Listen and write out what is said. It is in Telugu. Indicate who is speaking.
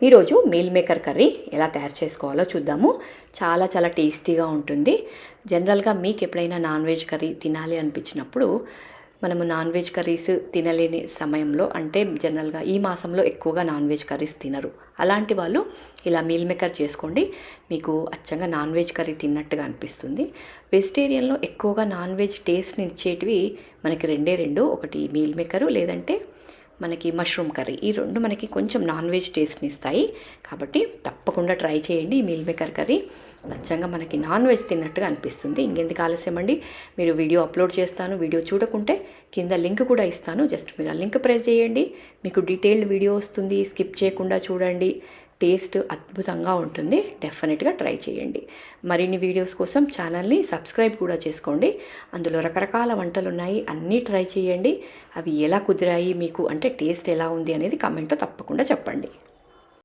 Speaker 1: ఈరోజు మీల్ మేకర్ కర్రీ ఎలా తయారు చేసుకోవాలో చూద్దాము. చాలా చాలా టేస్టీగా ఉంటుంది. జనరల్గా మీకు ఎప్పుడైనా నాన్ వెజ్ కర్రీ తినాలి అనిపించినప్పుడు, మనము నాన్ వెజ్ కర్రీస్ తినలేని సమయంలో, అంటే జనరల్గా ఈ మాసంలో ఎక్కువగా నాన్ వెజ్ కర్రీస్ తినరు, అలాంటి వాళ్ళు ఇలా మీల్ మేకర్ చేసుకోండి. మీకు అచ్చంగా నాన్ వెజ్ కర్రీ తిన్నట్టుగా అనిపిస్తుంది. వెజిటేరియన్లో ఎక్కువగా నాన్ వెజ్ టేస్ట్ని ఇచ్చేటివి మనకి రెండు, ఒకటి మీల్ మేకరు, లేదంటే మనకి మష్రూమ్ కర్రీ. ఈ రెండు మనకి కొంచెం నాన్ వెజ్ టేస్ట్ని ఇస్తాయి. కాబట్టి తప్పకుండా ట్రై చేయండి. ఈ మీల్ మేకర్ కర్రీ అచ్చంగా మనకి నాన్ వెజ్ తిన్నట్టుగా అనిపిస్తుంది. ఇంకెందుకు ఆలస్యం అండి, మీరు వీడియో అప్లోడ్ చేస్తాను. వీడియో చూడకుంటే కింద లింక్ కూడా ఇస్తాను, జస్ట్ మీరు ఆ లింక్ ప్రెస్ చేయండి. మీకు డీటెయిల్డ్ వీడియో వస్తుంది. స్కిప్ చేయకుండా చూడండి. టేస్ట్ అద్భుతంగా ఉంటుంది. డెఫినెట్గా ట్రై చేయండి. మరిన్ని వీడియోస్ కోసం ఛానల్ని సబ్స్క్రైబ్ కూడా చేసుకోండి. అందులో రకరకాల వంటలు ఉన్నాయి, అన్నీ ట్రై చేయండి. అవి ఎలా కుదిరాయి మీకు, అంటే టేస్ట్ ఎలా ఉంది అనేది కామెంట్లో తప్పకుండా చెప్పండి.